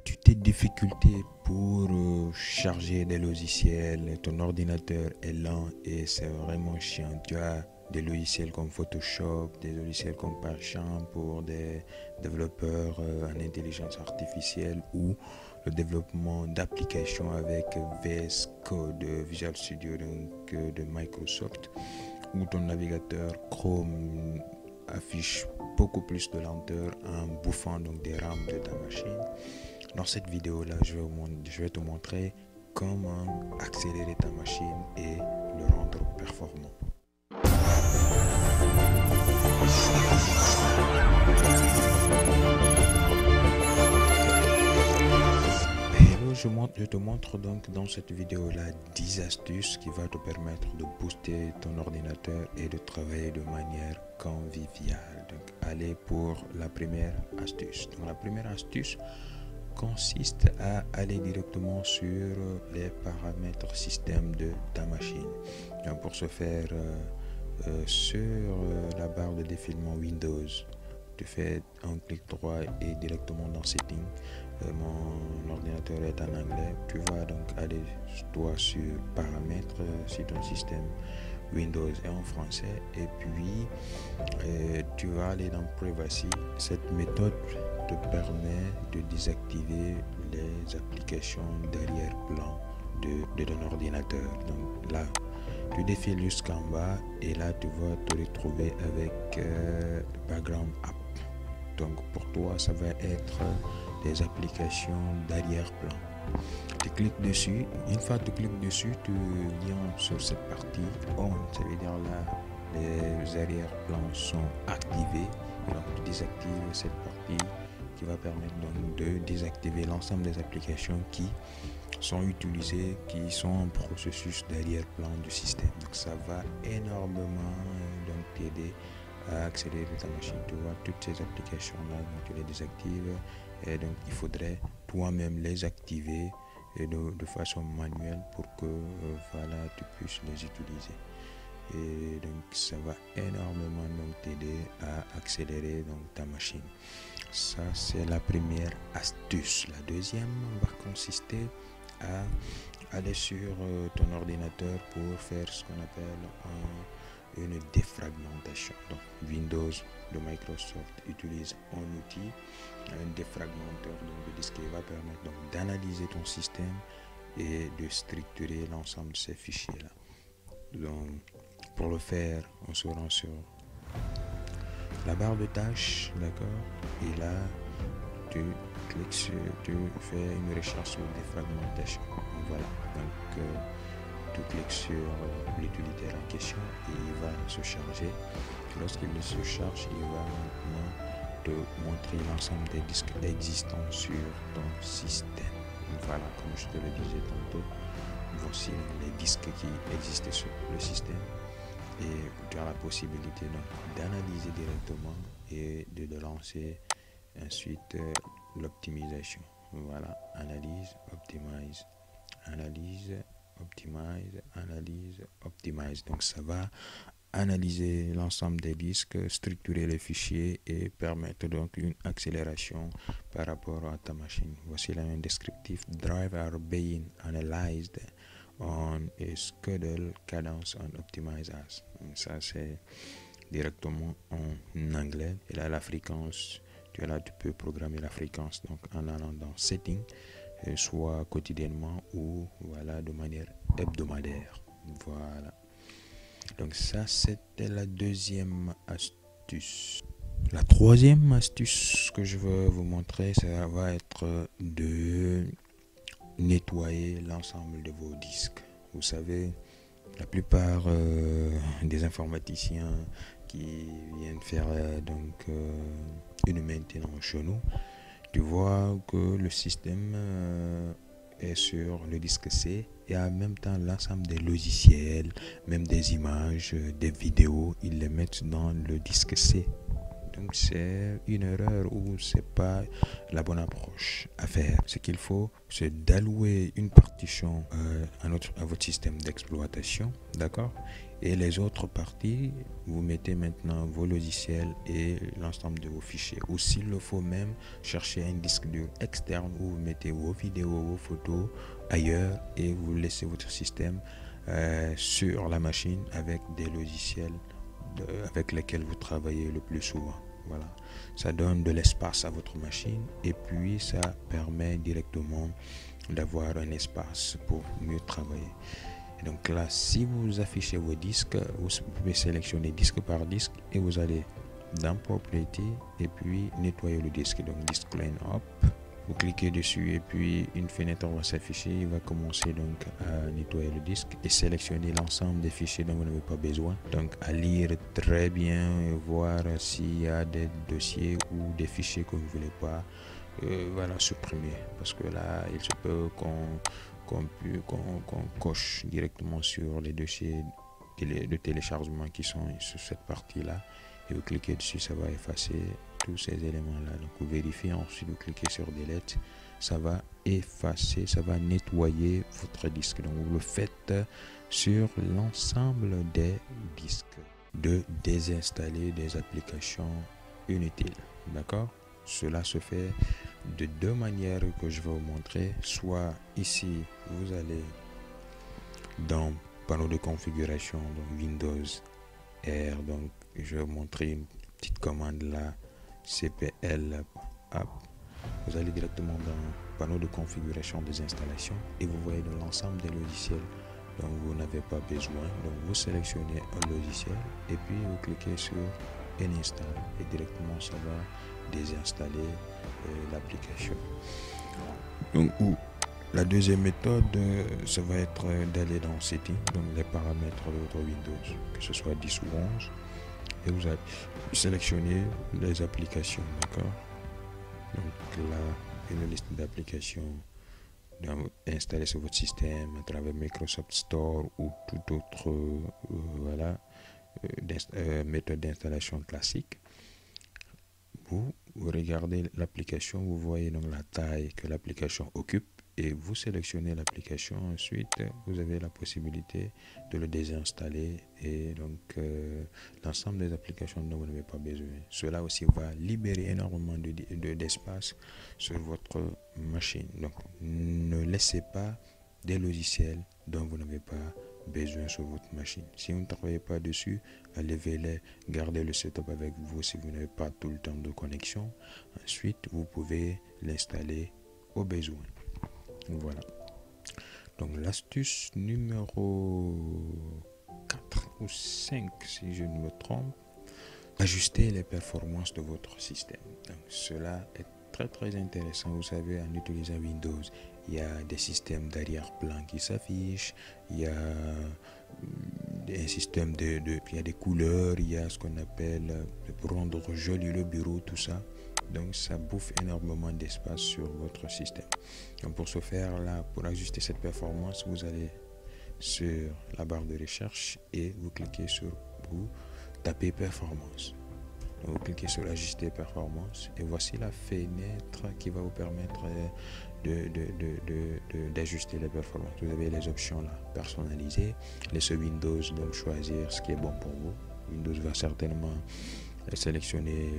tu tes difficultés pour charger des logiciels, ton ordinateur est lent et c'est vraiment chiant. Tu as des logiciels comme Photoshop, des logiciels comme PowerShell pour des développeurs en intelligence artificielle ou le développement d'applications avec VS Code, Visual Studio de Microsoft, où ton navigateur Chrome affiche beaucoup plus de lenteur en bouffant donc des RAM de ta machine. Dans cette vidéo là, je vais te montrer comment accélérer ta machine et le rendre performant. Je te montre donc dans cette vidéo là 10 astuces qui vont te permettre de booster ton ordinateur et de travailler de manière conviviale. Donc allez pour la première astuce. Donc la première astuce consiste à aller directement sur les paramètres système de ta machine. Donc pour ce faire, sur la barre de défilement Windows, tu fais un clic droit et directement dans Settings. Mon ordinateur est en anglais. Tu vas donc aller toi sur Paramètres si ton système Windows est en français, et puis tu vas aller dans Privacy. Cette méthode te permet de désactiver les applications d'arrière-plan de ton ordinateur. Donc là, tu défiles jusqu'en bas et là tu vas te retrouver avec Background App. Donc pour toi, ça va être des applications d'arrière-plan. Tu cliques dessus. Une fois que tu cliques dessus, tu viens sur cette partie On. Ça veut dire là, les arrière-plans sont activés. Et donc tu désactives cette partie qui va permettre donc de désactiver l'ensemble des applications qui sont utilisées, qui sont en processus d'arrière-plan du système. Donc ça va énormément donc t'aider à accélérer ta machine. Tu vois, toutes ces applications là, donc tu les désactives et donc il faudrait toi-même les activer et de façon manuelle pour que voilà, tu puisses les utiliser. Et donc ça va énormément donc t'aider à accélérer donc ta machine. Ça c'est la première astuce. La deuxième va consister à aller sur ton ordinateur pour faire ce qu'on appelle une défragmentation. Donc Windows de Microsoft utilise un outil, un défragmenteur de disque qui va permettre donc d'analyser ton système et de structurer l'ensemble de ces fichiers là. Donc pour le faire, on se rend sur la barre de tâches, d'accord, et là tu cliques sur, tu fais une recherche sur défragmentation. Voilà, donc tu cliques sur l'utilitaire en question et il va se charger. Lorsqu'il se charge, il va maintenant te montrer l'ensemble des disques existants sur ton système. Voilà, comme je te le disais tantôt, voici les disques qui existaient sur le système et tu as la possibilité d'analyser directement et de lancer ensuite l'optimisation. Voilà, analyse, optimize, analyse, optimize, analyse, optimize. Donc ça va analyser l'ensemble des disques, structurer les fichiers et permettre donc une accélération par rapport à ta machine. Voici la même descriptif. Drive are being analyzed on a schedule, cadence and optimize as. Donc ça c'est directement en anglais. Et là la fréquence, tu peux programmer la fréquence donc en allant dans Settings, soit quotidiennement ou voilà de manière hebdomadaire. Voilà. Donc ça c'était la deuxième astuce. La troisième astuce que je veux vous montrer, ça va être de nettoyer l'ensemble de vos disques. Vous savez, la plupart des informaticiens qui viennent faire une maintenance chez nous, tu vois que le système est sur le disque C et en même temps l'ensemble des logiciels, même des images, des vidéos, ils les mettent dans le disque C. Donc c'est une erreur ou c'est pas la bonne approche à faire. Ce qu'il faut, c'est d'allouer une partition à votre système d'exploitation, d'accord? Et les autres parties, vous mettez maintenant vos logiciels et l'ensemble de vos fichiers. Ou s'il le faut même, chercher un disque dur externe où vous mettez vos vidéos, vos photos ailleurs et vous laissez votre système sur la machine avec des logiciels avec lesquels vous travaillez le plus souvent. Voilà, ça donne de l'espace à votre machine et puis ça permet directement d'avoir un espace pour mieux travailler. Et donc là, si vous affichez vos disques, vous pouvez sélectionner disque par disque et vous allez dans Property et puis nettoyer le disque. Donc Disk Clean Up, vous cliquez dessus et puis une fenêtre va s'afficher. Il va commencer donc à nettoyer le disque et sélectionner l'ensemble des fichiers dont vous n'avez pas besoin. Donc à lire très bien et voir s'il y a des dossiers ou des fichiers que vous ne voulez pas supprimer. Parce que là, il se peut qu'on coche directement sur les dossiers de téléchargement qui sont sur cette partie-là. Et vous cliquez dessus, ça va effacer tous ces éléments-là. Donc vous vérifiez, ensuite vous cliquez sur Delete, ça va effacer, ça va nettoyer votre disque. Donc vous le faites sur l'ensemble des disques. De désinstaller des applications inutiles, d'accord? Cela se fait de deux manières que je vais vous montrer. Soit ici, vous allez dans panneau de configuration, donc Windows R, donc je vais vous montrer une petite commande là, cpl app. Vous allez directement dans panneau de configuration des installations et vous voyez dans l'ensemble des logiciels dont vous n'avez pas besoin. Donc vous sélectionnez un logiciel et puis vous cliquez sur Install et directement ça va désinstaller l'application. Donc la deuxième méthode, ça va être d'aller dans Settings, donc les paramètres de votre Windows, que ce soit 10 ou 11, et vous allez sélectionner les applications, d'accord? Donc là, une liste d'applications installées sur votre système à travers Microsoft Store ou toute autre méthode d'installation classique. Vous regardez l'application, vous voyez donc la taille que l'application occupe et vous sélectionnez l'application. Ensuite, vous avez la possibilité de le désinstaller et donc l'ensemble des applications dont vous n'avez pas besoin. Cela aussi va libérer énormément d'espace sur votre machine. Donc, ne laissez pas des logiciels dont vous n'avez pas besoin sur votre machine. Si vous ne travaillez pas dessus, enlevez-les, gardez le setup avec vous si vous n'avez pas tout le temps de connexion. Ensuite, vous pouvez l'installer au besoin. Voilà. Donc l'astuce numéro 4 ou 5 si je ne me trompe, ajuster les performances de votre système. Donc cela est très intéressant. Vous savez, en utilisant Windows, il y a des systèmes d'arrière-plan qui s'affichent, il y a un système il y a des couleurs, il y a ce qu'on appelle pour rendre joli le bureau, tout ça. Donc ça bouffe énormément d'espace sur votre système. Donc pour ce faire là, pour ajuster cette performance, vous allez sur la barre de recherche et vous cliquez sur, vous tapez performance. Donc vous cliquez sur ajuster performance et voici la fenêtre qui va vous permettre d'ajuster les performances. Vous avez les options là, personnaliser, laissez Windows donc choisir ce qui est bon pour vous. Windows va certainement sélectionner,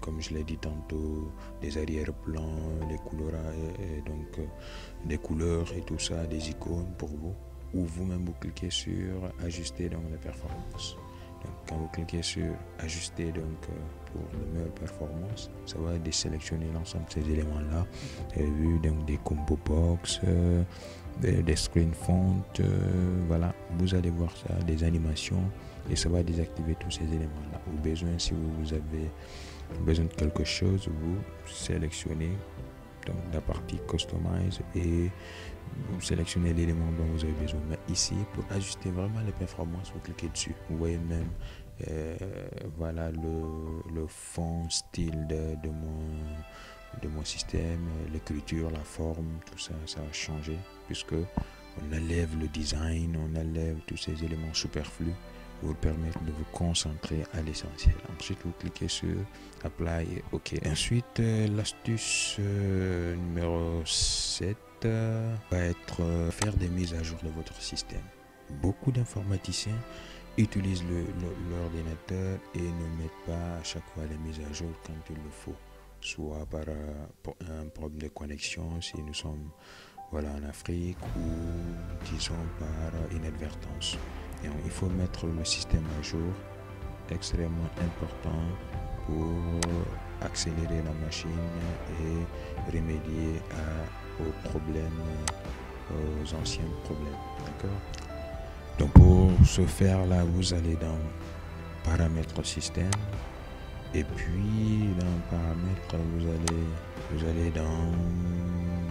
comme je l'ai dit tantôt, des arrière-plans, les couleurs, donc des couleurs et tout ça, des icônes pour vous. Ou vous-même vous cliquez sur ajuster donc les performances. Donc quand vous cliquez sur ajuster donc pour de meilleures performances, ça va désélectionner l'ensemble de ces éléments-là. Vous avez vu donc des combo box, des screen font, voilà, vous allez voir ça, des animations et ça va désactiver tous ces éléments-là. Au besoin, si vous avez besoin de quelque chose, vous sélectionnez donc la partie customize et vous sélectionnez l'élément dont vous avez besoin. Mais ici, pour ajuster vraiment les performances, vous cliquez dessus. Vous voyez même voilà le fond style de mon système, l'écriture, la forme, tout ça, ça a changé puisque on enlève le design, on enlève tous ces éléments superflus vous permettre de vous concentrer à l'essentiel. Ensuite, vous cliquez sur Apply et OK. Ensuite, l'astuce numéro 7 va être faire des mises à jour de votre système. Beaucoup d'informaticiens utilisent l'ordinateur et ne mettent pas à chaque fois les mises à jour quand il le faut, soit par un problème de connexion si nous sommes en Afrique, ou disons par inadvertance. Et il faut mettre le système à jour, extrêmement important pour accélérer la machine et remédier aux problèmes, aux anciens problèmes. D'accord? Donc pour ce faire là, vous allez dans paramètres système et puis dans paramètres vous allez dans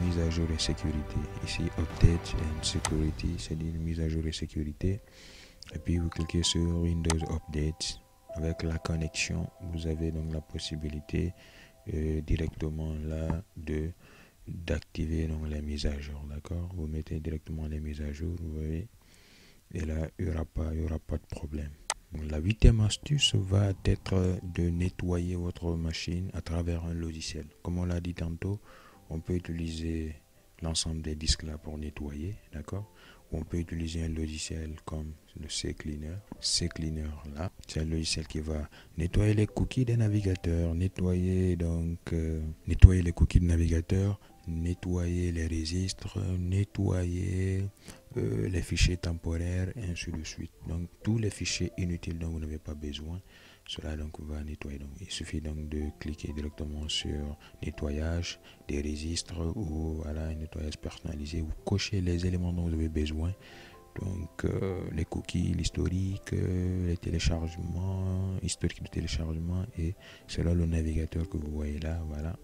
mise à jour et sécurité. Ici update and security, c'est-à-dire mise à jour et sécurité. Et puis vous cliquez sur Windows Update. Avec la connexion, vous avez donc la possibilité directement là d'activer donc les mises à jour. D'accord? Vous mettez directement les mises à jour, vous voyez. Et là, il n'y aura pas de problème. La 8e astuce va être de nettoyer votre machine à travers un logiciel. Comme on l'a dit tantôt, on peut utiliser l'ensemble des disques là pour nettoyer, d'accord? Ou on peut utiliser un logiciel comme le CCleaner. CCleaner là, c'est un logiciel qui va nettoyer les cookies des navigateurs, nettoyer les cookies de navigateur, nettoyer les registres, nettoyer les fichiers temporaires et ainsi de suite. Donc tous les fichiers inutiles dont vous n'avez pas besoin, cela donc va nettoyer. Donc il suffit donc de cliquer directement sur nettoyage des registres ou un nettoyage personnalisé. Vous cochez les éléments dont vous avez besoin. Donc les cookies, l'historique, les téléchargements, historique de téléchargement, et cela le navigateur que vous voyez là. Voilà.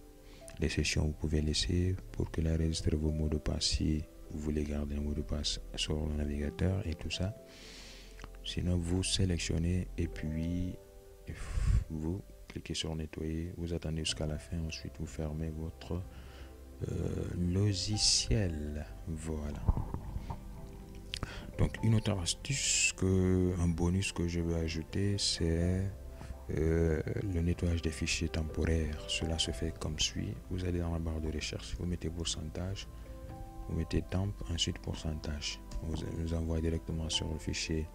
Les sessions, vous pouvez laisser pour que la registre vos mots de passe si vous voulez garder un mot de passe sur le navigateur et tout ça. Sinon, vous sélectionnez et puis vous cliquez sur nettoyer, vous attendez jusqu'à la fin, ensuite vous fermez votre logiciel. Voilà. Donc une autre astuce, un bonus que je veux ajouter, c'est le nettoyage des fichiers temporaires. Cela se fait comme suit. Vous allez dans la barre de recherche, vous mettez pourcentage, vous mettez temp, ensuite pourcentage. Vous envoie directement sur le fichier,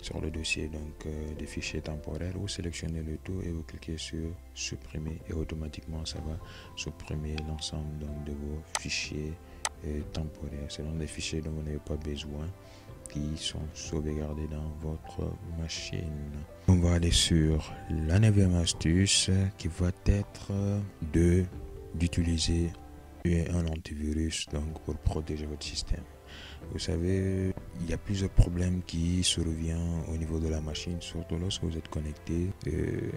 sur le dossier donc des fichiers temporaires. Vous sélectionnez le tout et vous cliquez sur supprimer et automatiquement ça va supprimer l'ensemble donc de vos fichiers temporaires. C'est donc des fichiers dont vous n'avez pas besoin, qui sont sauvegardés dans votre machine. On va aller sur la 9e astuce qui va être d'utiliser un antivirus donc pour protéger votre système. Vous savez, il y a plusieurs problèmes qui surviennent au niveau de la machine, surtout lorsque vous êtes connecté.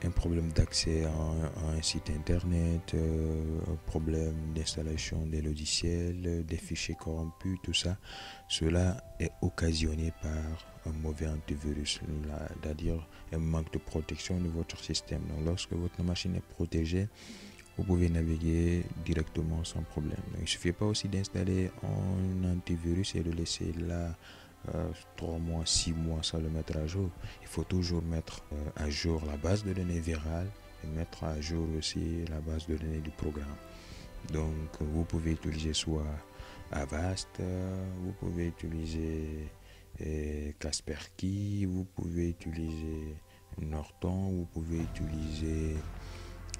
Un problème d'accès à un site internet, un problème d'installation des logiciels, des fichiers corrompus, tout ça. Cela est occasionné par un mauvais antivirus, c'est-à-dire un manque de protection de votre système. Donc, lorsque votre machine est protégée, vous pouvez naviguer directement sans problème. Donc, il ne suffit pas aussi d'installer un antivirus et de laisser là 3 mois, 6 mois sans le mettre à jour. Il faut toujours mettre à jour la base de données virale et mettre à jour aussi la base de données du programme. Donc vous pouvez utiliser soit Avast, vous pouvez utiliser Kaspersky, vous pouvez utiliser Norton, vous pouvez utiliser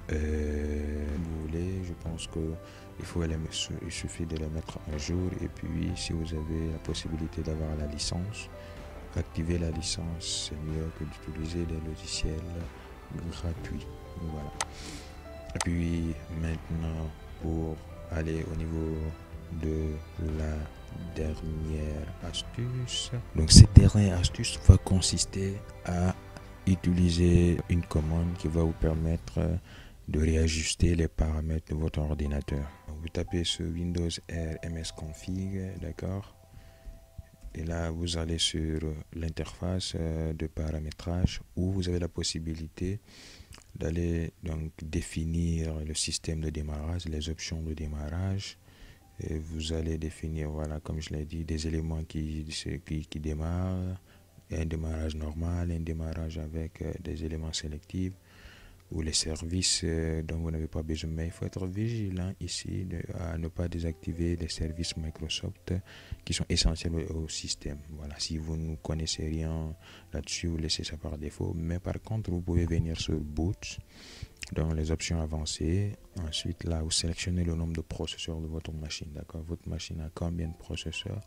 vous voulez. Je pense que il suffit de les mettre à jour, et puis si vous avez la possibilité d'avoir la licence, activer la licence, c'est mieux que d'utiliser des logiciels gratuits. Voilà. Et puis maintenant, pour aller au niveau de la dernière astuce, donc cette dernière astuce va consister à utiliser une commande qui va vous permettre de réajuster les paramètres de votre ordinateur. Vous tapez sur Windows R msconfig, d'accord, et là vous allez sur l'interface de paramétrage où vous avez la possibilité d'aller donc définir le système de démarrage, les options de démarrage, et vous allez définir, voilà, comme je l'ai dit, des éléments qui démarrent, un démarrage normal, un démarrage avec des éléments sélectifs ou les services dont vous n'avez pas besoin. Mais il faut être vigilant ici à ne pas désactiver les services Microsoft qui sont essentiels au système. Voilà, si vous ne connaissez rien là-dessus, vous laissez ça par défaut. Mais par contre, vous pouvez venir sur Boot, dans les options avancées. Ensuite, là, vous sélectionnez le nombre de processeurs de votre machine. D'accord, votre machine a combien de processeurs?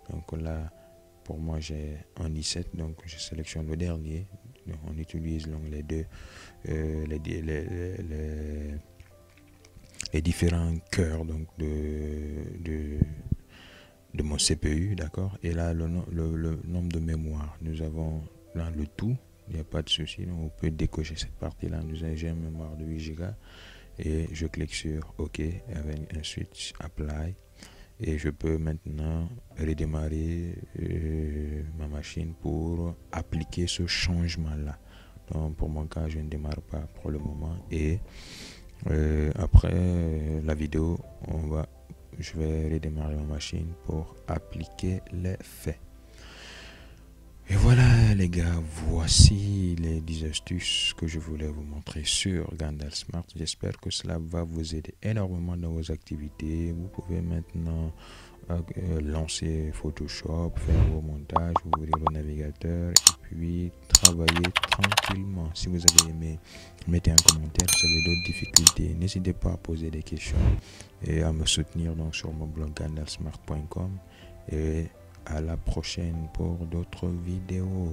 Donc là, pour moi, j'ai un i7, donc je sélectionne le dernier. Donc, on utilise donc les deux, les différents cœurs donc de mon CPU, d'accord. Et là, le nombre de mémoire, nous avons là le tout, il n'y a pas de souci, donc on peut décocher cette partie-là. J'ai une mémoire de 8 Go et je clique sur OK avec un switch Apply. Et je peux maintenant redémarrer ma machine pour appliquer ce changement-là. Donc pour mon cas, je ne démarre pas pour le moment. Et après la vidéo, je vais redémarrer ma machine pour appliquer les faits. Et voilà les gars, voici les 10 astuces que je voulais vous montrer sur Gandalf Smart. J'espère que cela va vous aider énormément dans vos activités. Vous pouvez maintenant lancer Photoshop, faire vos montages, ouvrir le navigateur et puis travailler tranquillement. Si vous avez aimé, mettez un commentaire. Si vous avez d'autres difficultés, n'hésitez pas à poser des questions et à me soutenir donc sur mon blog gandalfsmart.com. Et à la prochaine pour d'autres vidéos.